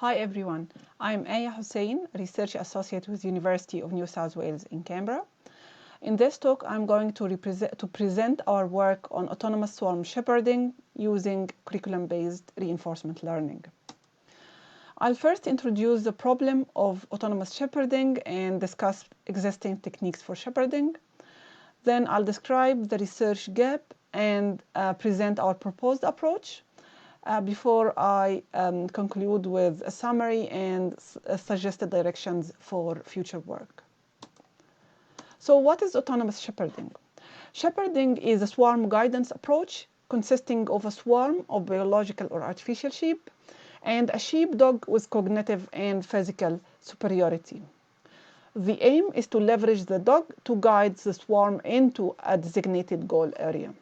Hi everyone, I'm Aya Hussein, Research Associate with University of New South Wales in Canberra. In this talk, I'm going to present our work on autonomous swarm shepherding using curriculum-based reinforcement learning. I'll first introduce the problem of autonomous shepherding and discuss existing techniques for shepherding. Then I'll describe the research gap and present our proposed approach. Before I conclude with a summary and suggested directions for future work. So what is autonomous shepherding? Shepherding is a swarm guidance approach consisting of a swarm of biological or artificial sheep and a sheepdog with cognitive and physical superiority. The aim is to leverage the dog to guide the swarm into a designated goal area.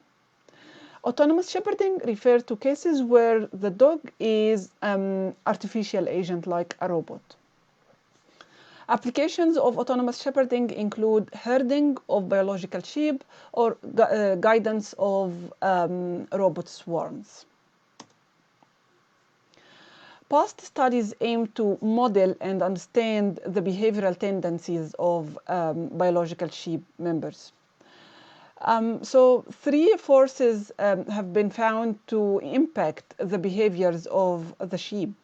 Autonomous shepherding refers to cases where the dog is an artificial agent like a robot. Applications of autonomous shepherding include herding of biological sheep or guidance of robot swarms. Past studies aim to model and understand the behavioral tendencies of biological sheep members. So three forces have been found to impact the behaviors of the sheep.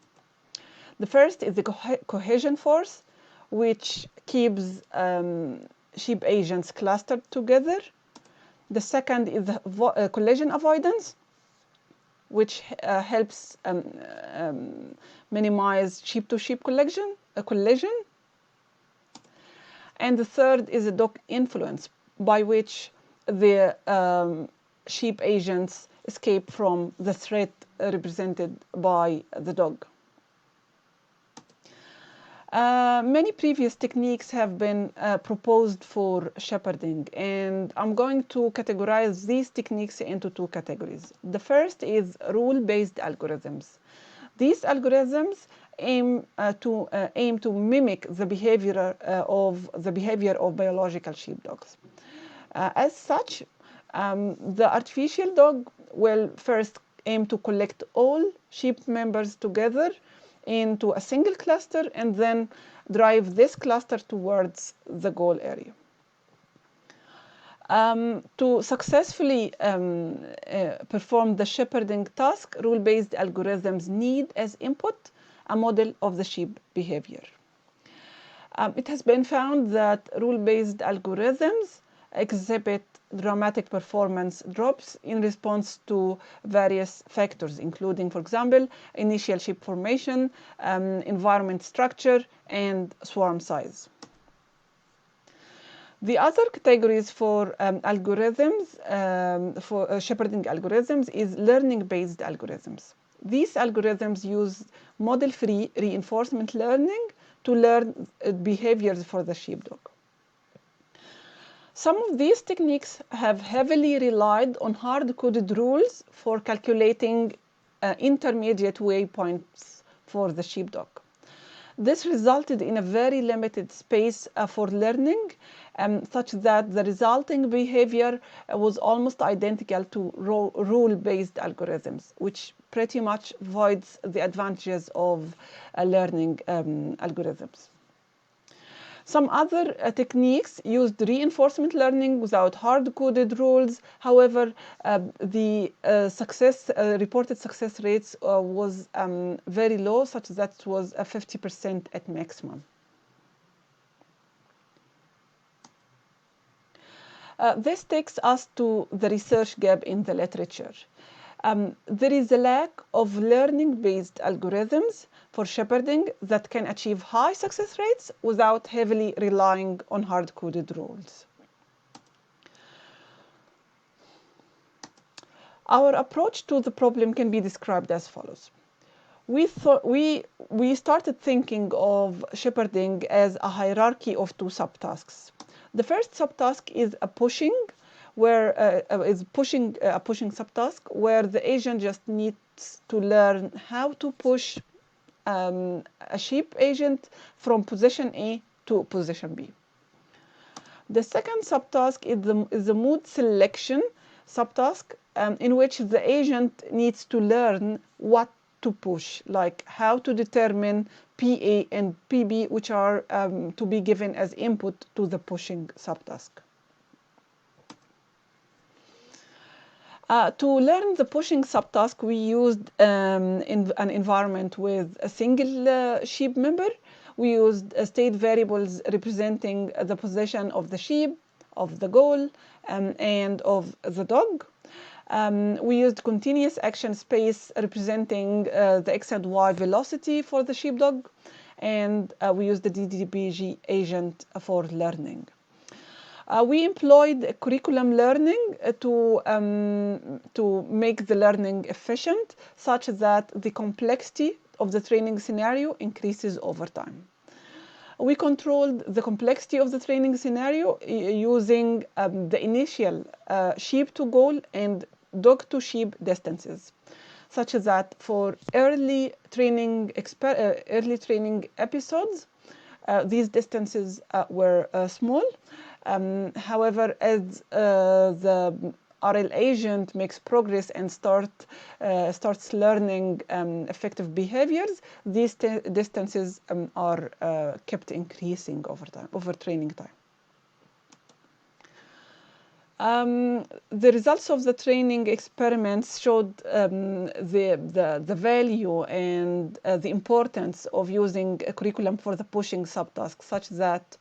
The first is the cohesion force, which keeps sheep agents clustered together. The second is the collision avoidance, which helps minimize sheep-to-sheep collision. And the third is the dog influence, by which the sheep agents escape from the threat represented by the dog. Many previous techniques have been proposed for shepherding, and I'm going to categorize these techniques into two categories. The first is rule-based algorithms. These algorithms aim to mimic the behavior of biological sheepdogs. As such, the artificial dog will first aim to collect all sheep members together into a single cluster and then drive this cluster towards the goal area. To successfully perform the shepherding task, rule-based algorithms need as input a model of the sheep behavior. It has been found that rule-based algorithms exhibit dramatic performance drops in response to various factors, including, for example, initial sheep formation, environment structure, and swarm size. The other categories for algorithms, for shepherding algorithms, is learning-based algorithms. These algorithms use model-free reinforcement learning to learn behaviors for the sheepdog. Some of these techniques have heavily relied on hard-coded rules for calculating intermediate waypoints for the sheepdog. This resulted in a very limited space for learning, such that the resulting behavior was almost identical to rule-based algorithms, which pretty much voids the advantages of learning algorithms. Some other techniques used reinforcement learning without hard-coded rules. However, the reported success rates was very low, such that it was 50% at maximum. This takes us to the research gap in the literature. There is a lack of learning-based algorithms for shepherding that can achieve high success rates without heavily relying on hard-coded rules. Our approach to the problem can be described as follows. We started thinking of shepherding as a hierarchy of two subtasks. The first subtask is a pushing subtask where the agent just needs to learn how to push a sheep agent from position A to position B. The second subtask is the mood selection subtask in which the agent needs to learn what to push, like how to determine PA and PB, which are to be given as input to the pushing subtask. To learn the pushing subtask, we used in an environment with a single sheep member. We used state variables representing the position of the sheep, of the goal, and of the dog. We used continuous action space representing the x and y velocity for the sheepdog, and we used the DDBG agent for learning. We employed curriculum learning to make the learning efficient, such that the complexity of the training scenario increases over time. We controlled the complexity of the training scenario using the initial sheep to goal and dog to sheep distances, such that for early training episodes, these distances were small. However, as the RL agent makes progress and starts learning effective behaviors, these distances are kept increasing over time, over training time. The results of the training experiments showed the value and the importance of using a curriculum for the pushing subtask, such that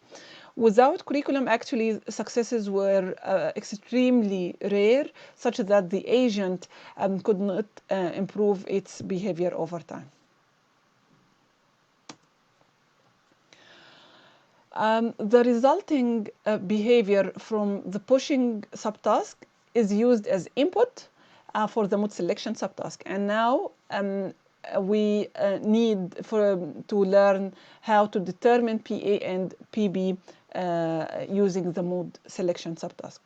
without curriculum, actually, successes were extremely rare, such that the agent could not improve its behavior over time. The resulting behavior from the pushing subtask is used as input for the mood selection subtask. And now we need to learn how to determine PA and PB using the mood selection subtask.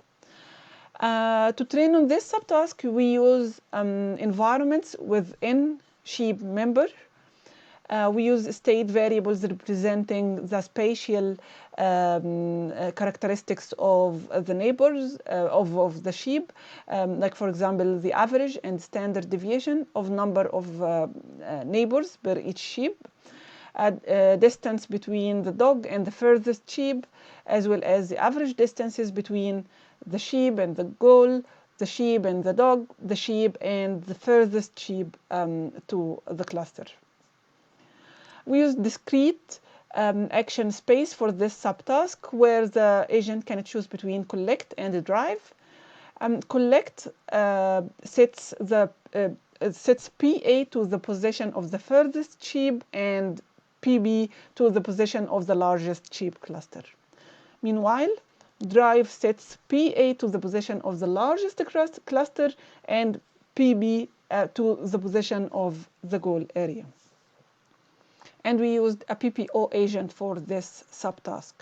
To train on this subtask, we use environments within sheep member. We use state variables representing the spatial characteristics of the neighbors, of the sheep, like for example, the average and standard deviation of number of neighbors per each sheep, distance between the dog and the furthest sheep, as well as the average distances between the sheep and the goal, the sheep and the dog, the sheep and the furthest sheep to the cluster. We use discrete action space for this subtask, where the agent can choose between collect and drive. Collect sets PA to the position of the furthest sheep and PB to the position of the largest sheep cluster. Meanwhile, drive sets PA to the position of the largest cluster and PB to the position of the goal area. And we used a PPO agent for this subtask.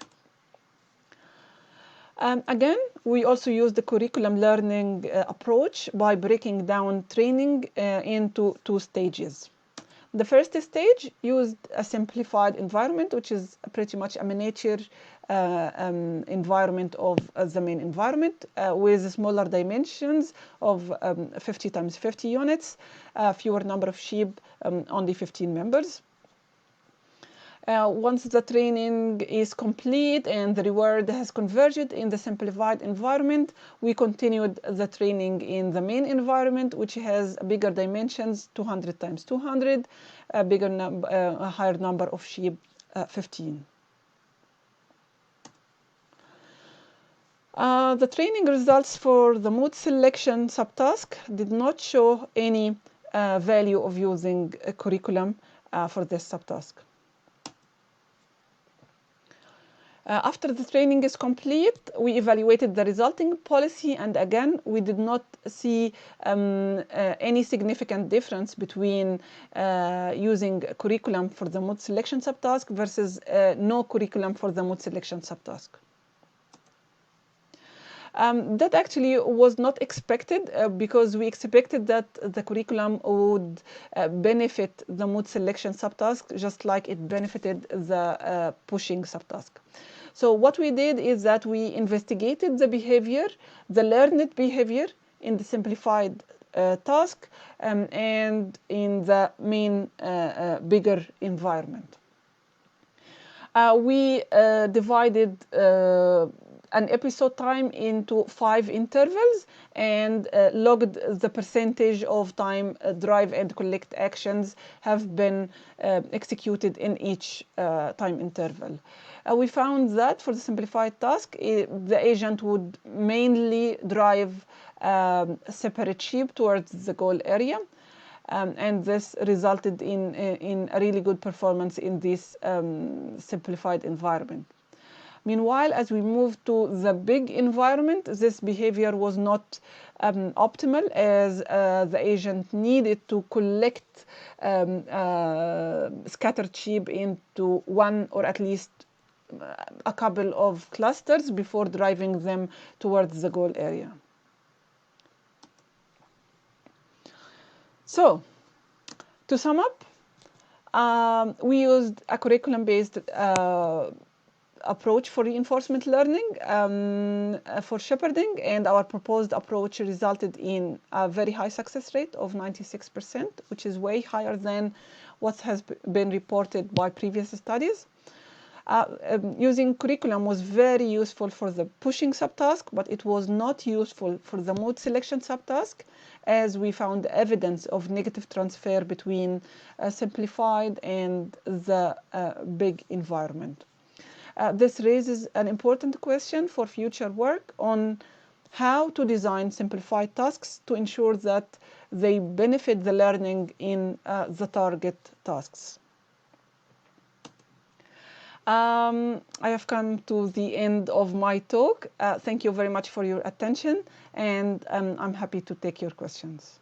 Again, we also used the curriculum learning approach by breaking down training into two stages. The first stage used a simplified environment, which is pretty much a miniature environment of the main environment with smaller dimensions of 50 times 50 units, fewer number of sheep, only 15 members. Once the training is complete and the reward has converged in the simplified environment, we continued the training in the main environment, which has bigger dimensions, 200 times 200, a higher number of sheep, 15. The training results for the mood selection subtask did not show any value of using a curriculum for this subtask. After the training is complete, we evaluated the resulting policy, and again, we did not see any significant difference between using a curriculum for the mood selection subtask versus no curriculum for the mood selection subtask. That actually was not expected because we expected that the curriculum would benefit the mood selection subtask just like it benefited the pushing subtask. So what we did is that we investigated the behavior, the learned behavior in the simplified task and in the main bigger environment. We divided an episode time into 5 intervals and logged the percentage of time drive and collect actions have been executed in each time interval. We found that for the simplified task, the agent would mainly drive a separate sheep towards the goal area. And this resulted in a really good performance in this simplified environment. Meanwhile, as we moved to the big environment, this behavior was not optimal, as the agent needed to collect scattered sheep into one or at least a couple of clusters before driving them towards the goal area. So, to sum up, we used a curriculum-based approach for reinforcement learning for shepherding, and our proposed approach resulted in a very high success rate of 96%, which is way higher than what has been reported by previous studies. Using curriculum was very useful for the pushing subtask, but it was not useful for the mode selection subtask, as we found evidence of negative transfer between simplified and the big environment. This raises an important question for future work on how to design simplified tasks to ensure that they benefit the learning in the target tasks. I have come to the end of my talk. Thank you very much for your attention, and I'm happy to take your questions.